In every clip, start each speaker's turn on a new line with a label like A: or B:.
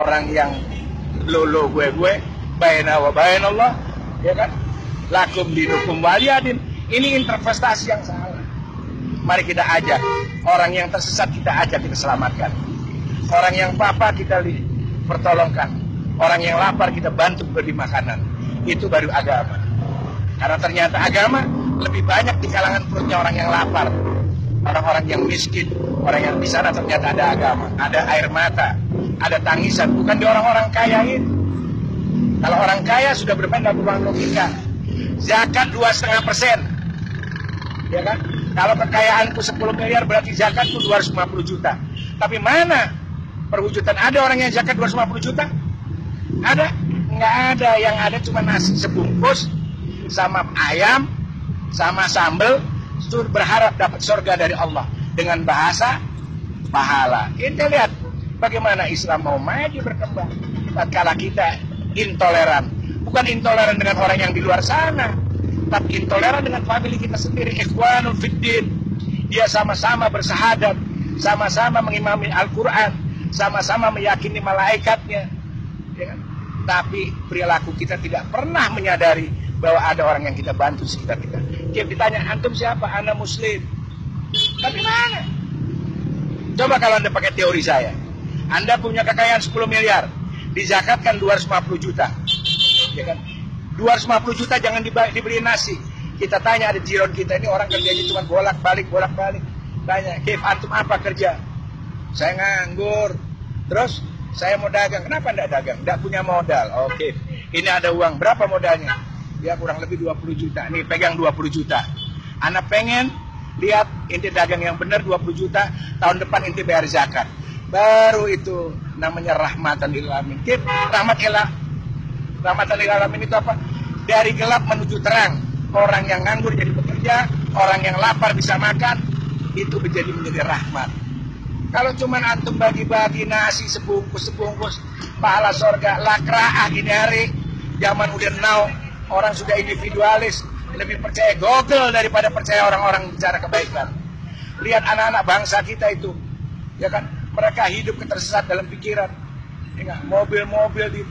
A: orang yang lo gue baina wa bainallah, ya kan, lakum dinukum waliyadin. Ini interpretasi yang salah. Mari kita ajak orang yang tersesat, kita ajak, kita selamatkan. Orang yang papa kita pertolongkan, orang yang lapar kita bantu beri makanan. Itu baru agama. Karena ternyata agama lebih banyak di kalangan perutnya orang yang lapar, orang-orang yang miskin. Orang yang di sana ternyata ada agama, ada air mata, ada tangisan, bukan di orang-orang kaya ini. Kalau orang kaya sudah bermain dalam ruang logika. Zakat 2,5%, ya kan? Kalau kekayaanku 10 miliar berarti zakatku 250 juta. Tapi mana perwujudan ada orang yang zakat 250 juta? Ada? Nggak ada. Yang ada cuma nasi sebungkus sama ayam sama sambal, berharap dapat surga dari Allah dengan bahasa pahala. Kita lihat bagaimana Islam mau maju berkembang tatkala kita intoleran. Bukan intoleran dengan orang yang di luar sana, tapi intoleran dengan famili kita sendiri. Ikhwanul fiddin. Dia sama-sama bersahadat, sama-sama mengimami Al-Quran, sama-sama meyakini malaikatnya, ya kan? Tapi perilaku kita tidak pernah menyadari bahwa ada orang yang kita bantu sekitar kita. Dia ditanya, antum siapa? Ana muslim. Tapi mana? Coba kalau Anda pakai teori saya. Anda punya kekayaan 10 miliar, dizakatkan 250 juta. Ya kan? 250 juta jangan dibeli nasi. Kita tanya, ada jiron kita ini orang kerjanya cuma bolak-balik. Tanya, Kif, antum apa kerja? Saya nganggur. Terus saya mau dagang. Kenapa enggak dagang? Enggak punya modal. Oke. Ini ada uang. Berapa modalnya? Ya kurang lebih 20 juta. Nih pegang 20 juta. Anak pengen lihat inti dagang yang benar 20 juta. Tahun depan inti bayar zakat. Baru itu namanya rahmatan lil alamin. Rahmatan lil alamin itu apa? Dari gelap menuju terang. Orang yang nganggur jadi bekerja, orang yang lapar bisa makan, itu menjadi rahmat. Kalau cuma antum bagi-bagi nasi sebungkus, pahala surga, lakraah ini hari, zaman udah now, orang sudah individualis, lebih percaya Google daripada percaya orang-orang bicara kebaikan. Lihat anak-anak bangsa kita itu, ya kan, mereka hidup ketersesat dalam pikiran, ya, mobil-mobil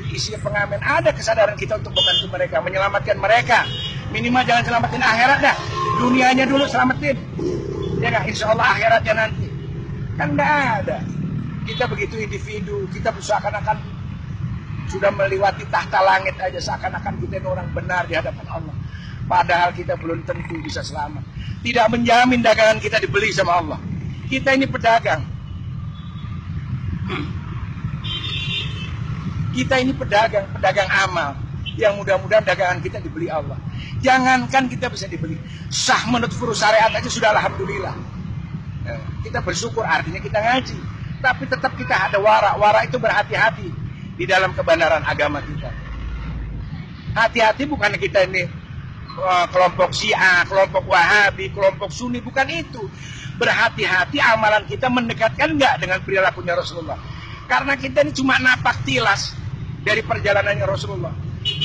A: diisi pengamen. Ada kesadaran kita untuk membantu mereka, menyelamatkan mereka. Minimal jangan selamatin akhirat dah, dunianya dulu selamatin, ya kan, insya Allah akhiratnya nanti. Kan enggak ada. Kita begitu individu, kita seakan-akan sudah melewati tahta langit aja, seakan-akan kita ini orang benar di hadapan Allah. Padahal kita belum tentu bisa selamat. Tidak menjamin dagangan kita dibeli sama Allah. Kita ini pedagang. Kita ini pedagang amal. Yang mudah-mudahan dagangan kita dibeli Allah. Jangankan kita bisa dibeli, sah menurut furu syariat aja sudah alhamdulillah. Kita bersyukur, artinya kita ngaji. Tapi tetap kita ada wara itu berhati-hati di dalam kebenaran agama kita. Hati-hati bukan kita ini kelompok Syiah, kelompok Wahabi, kelompok Sunni, bukan itu. Berhati-hati amalan kita mendekatkan enggak dengan perilakunya Rasulullah. Karena kita ini cuma napak tilas dari perjalanannya Rasulullah.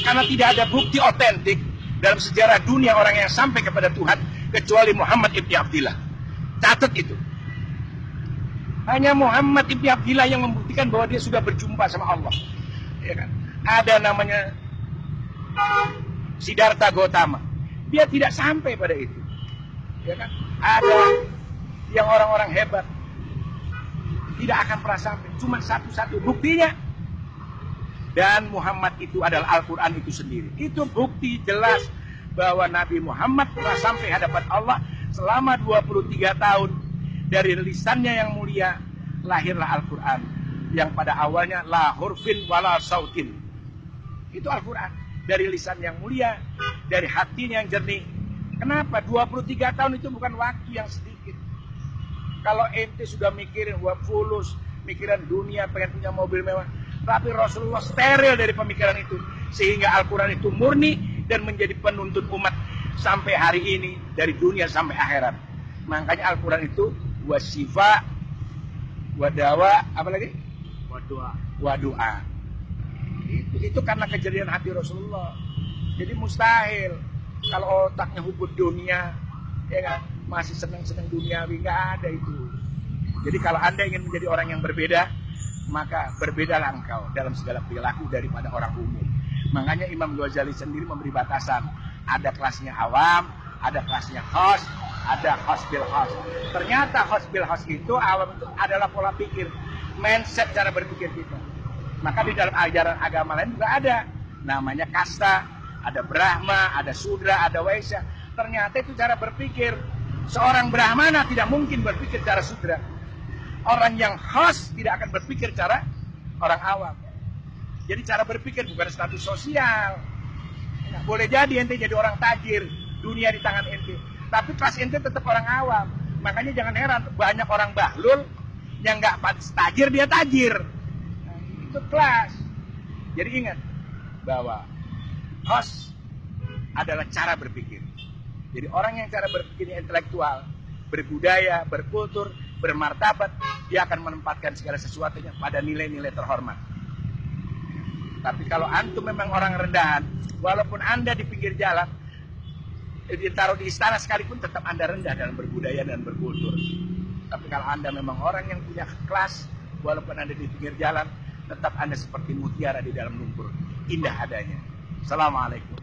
A: Karena tidak ada bukti otentik dalam sejarah dunia orang yang sampai kepada Tuhan kecuali Muhammad ibn Abdillah. Catat itu. Hanya Muhammad ibn Abdillah yang membuktikan bahwa dia sudah berjumpa sama Allah. Ya kan? Ada namanya Siddhartha Gautama. Dia tidak sampai pada itu. Ya kan? Ada yang orang-orang hebat tidak akan pernah sampai. Cuma satu-satu buktinya. Dan Muhammad itu adalah Al-Quran itu sendiri. Itu bukti jelas bahwa Nabi Muhammad telah sampai hadapan Allah selama 23 tahun. Dari lisannya yang mulia lahirlah Al-Quran. Yang pada awalnya la hurfin wala sautin. Itu Al-Quran. Dari lisan yang mulia, dari hatinya yang jernih. Kenapa? 23 tahun itu bukan waktu yang sedikit. Kalau ente sudah mikirin fulus, mikiran dunia, pengen punya mobil mewah. Tapi Rasulullah steril dari pemikiran itu. Sehingga Al-Quran itu murni dan menjadi penuntun umat sampai hari ini. Dari dunia sampai akhirat. Makanya Al-Quran itu wasifa, wadawa, apa lagi? Wadu'a. Itu karena kejadian hati Rasulullah. Jadi mustahil. Kalau otaknya hubud dunia, ya kan, masih senang-senang duniawi, nggak ada itu. Jadi kalau Anda ingin menjadi orang yang berbeda, maka berbedalah engkau dalam segala perilaku daripada orang umum. Makanya Imam Ghazali sendiri memberi batasan. Ada kelasnya awam, ada kelasnya khos, ada khos bil khos. Ternyata khos bil khos itu awam itu adalah pola pikir, mindset cara berpikir kita. Maka di dalam ajaran agama lain juga ada. Namanya kasta, ada Brahma, ada Sudra, ada Waisya. Ternyata itu cara berpikir. Seorang Brahmana tidak mungkin berpikir cara Sudra. Orang yang khos tidak akan berpikir cara orang awam. Jadi cara berpikir bukan status sosial. Nah, boleh jadi ente jadi orang tajir, dunia di tangan ente. Tapi kelas ente tetap orang awam. Makanya jangan heran banyak orang bahlul yang nggak tajir dia tajir. Nah, itu kelas. Jadi ingat bahwa khos adalah cara berpikir. Jadi orang yang cara berpikirnya intelektual, berbudaya, berkultur, bermartabat, dia akan menempatkan segala sesuatunya pada nilai-nilai terhormat. Tapi kalau antum memang orang rendahan, walaupun anda di pinggir jalan, ditaruh di istana sekalipun tetap anda rendah dalam berbudaya dan berkultur. Tapi kalau anda memang orang yang punya kelas, walaupun anda di pinggir jalan, tetap anda seperti mutiara di dalam lumpur, indah adanya. Assalamualaikum.